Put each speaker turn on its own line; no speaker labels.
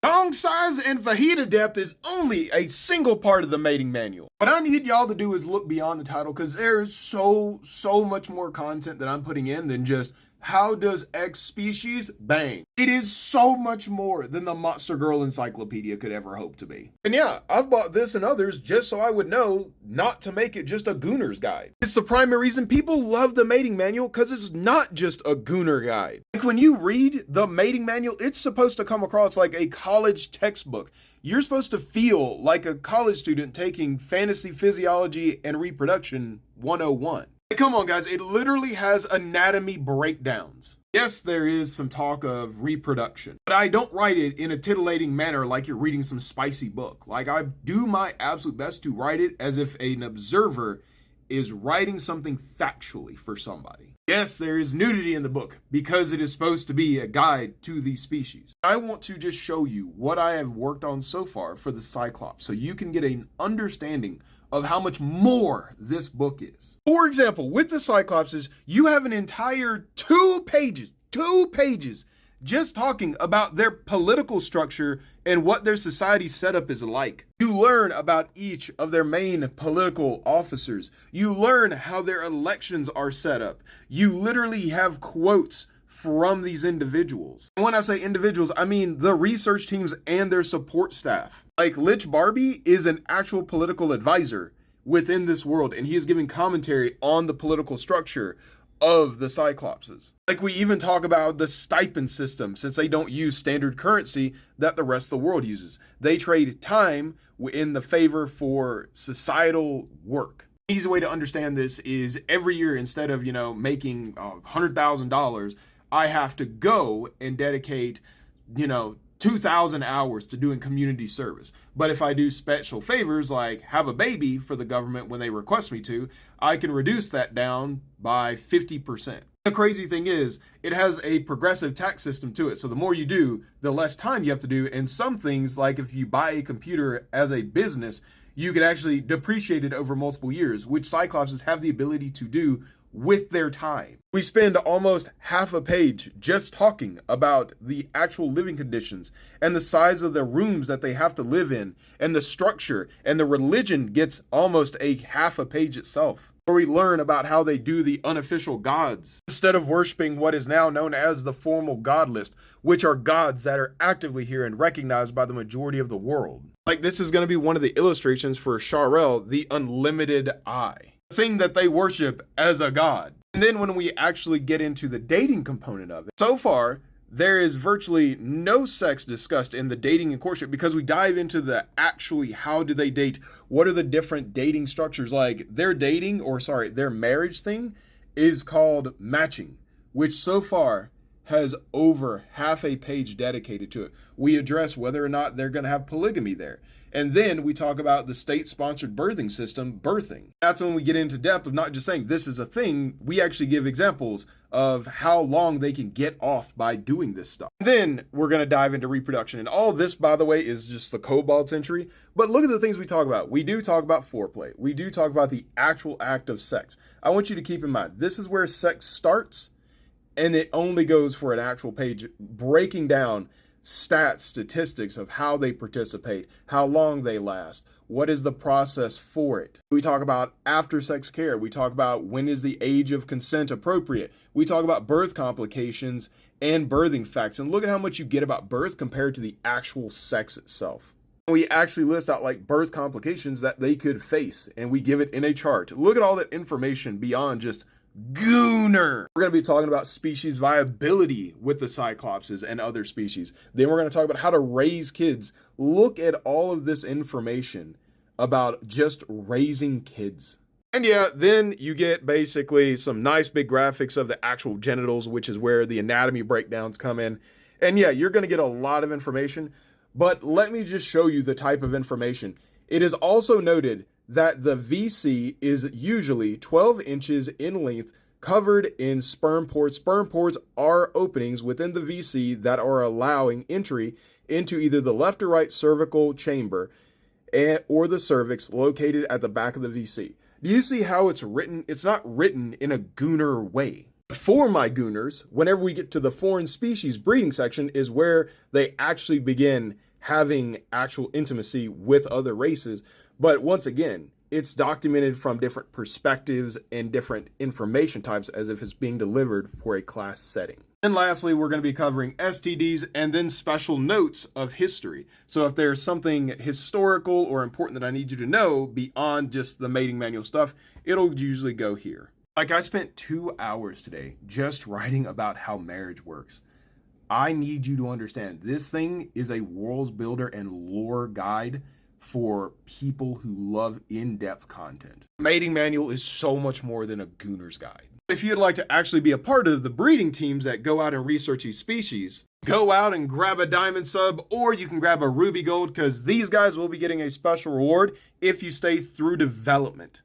Dong size and fajita depth is only a single part of the mating manual. What I need y'all to do is look beyond the title, because there's so much more content that I'm putting in than just how does X species bang. It is so much more than the Monster Girl Encyclopedia could ever hope to be. And yeah, I've bought this and others just so I would know not to make it just a Gooner's guide. It's the primary reason people love the mating manual, because it's not just a Gooner guide. Like when you read the mating manual, it's supposed to come across like a college textbook. You're supposed to feel like a college student taking fantasy physiology and reproduction 101. Come on, guys, it literally has anatomy breakdowns. Yes, there is some talk of reproduction, but I don't write it in a titillating manner like you're reading some spicy book. Like, I do my absolute best to write it as if an observer is writing something factually for somebody. Yes, there is nudity in the book because it is supposed to be a guide to these species. I want to just show you what I have worked on so far for the Cyclops so you can get an understanding of how much more this book is. For example, with the Cyclopses, you have an entire two pages just talking about their political structure and what their society setup is like. You learn about each of their main political officers. You learn how their elections are set up. You literally have quotes from these individuals. And when I say individuals, I mean the research teams and their support staff. Like, Lich Barbie is an actual political advisor within this world, and he is giving commentary on the political structure of the Cyclopses. Like, we even talk about the stipend system, since they don't use standard currency that the rest of the world uses. They trade time in the favor for societal work. An easy way to understand this is every year, instead of, making $100,000, I have to go and dedicate, 2,000 hours to doing community service. But if I do special favors like have a baby for the government when they request me to, I can reduce that down by 50%. The crazy thing is, it has a progressive tax system to it. So the more you do, the less time you have to do. And some things, like if you buy a computer as a business, you can actually depreciate it over multiple years, which Cyclopses have the ability to do with their time. We spend almost half a page just talking about the actual living conditions and the size of the rooms that they have to live in and the structure, and the religion gets almost a half a page itself, where we learn about how they do the unofficial gods instead of worshiping what is now known as the formal god list, which are gods that are actively here and recognized by the majority of the world. Like, this is going to be one of the illustrations for Sharel, the unlimited eye, the thing that they worship as a god. And then when we actually get into the dating component of it, so far, there is virtually no sex discussed in the dating and courtship, because we dive into the actually how do they date, what are the different dating structures. Like, their marriage thing is called matching, which so far has over half a page dedicated to it. We address whether or not they're going to have polygamy there. And then we talk about the state-sponsored birthing system, birthing. That's when we get into depth of not just saying this is a thing, we actually give examples of how long they can get off by doing this stuff. Then we're going to dive into reproduction. And all this, by the way, is just the Cobalt Century. But look at the things we talk about. We do talk about foreplay. We do talk about the actual act of sex. I want you to keep in mind, this is where sex starts, and it only goes for an actual page breaking down stats, statistics of how they participate, how long they last, what is the process for it. We talk about after sex care. We talk about when is the age of consent appropriate. We talk about birth complications and birthing facts. And look at how much you get about birth compared to the actual sex itself. We actually list out like birth complications that they could face, and we give it in a chart. Look at all that information beyond just Gooner. We're going to be talking about species viability with the Cyclopses and other species. Then we're going to talk about how to raise kids. Look at all of this information about just raising kids. And yeah, then you get basically some nice big graphics of the actual genitals, which is where the anatomy breakdowns come in. And yeah, you're going to get a lot of information, but let me just show you the type of information. It is also noted that the VC is usually 12 inches in length, covered in sperm ports. Sperm ports are openings within the VC that are allowing entry into either the left or right cervical chamber or the cervix located at the back of the VC. Do you see how it's written? It's not written in a Gooner way. For my Gooners, whenever we get to the foreign species breeding section is where they actually begin having actual intimacy with other races. But once again, it's documented from different perspectives and different information types as if it's being delivered for a class setting. And lastly, we're going to be covering STDs and then special notes of history. So if there's something historical or important that I need you to know beyond just the mating manual stuff, it'll usually go here. Like, I spent 2 hours today just writing about how marriage works. I need you to understand this thing is a worlds builder and lore guide for people who love in-depth content. Mating manual is so much more than a Gooner's guide. If you'd like to actually be a part of the breeding teams that go out and research these species, go out and grab a diamond sub, or you can grab a ruby gold, because these guys will be getting a special reward if you stay through development.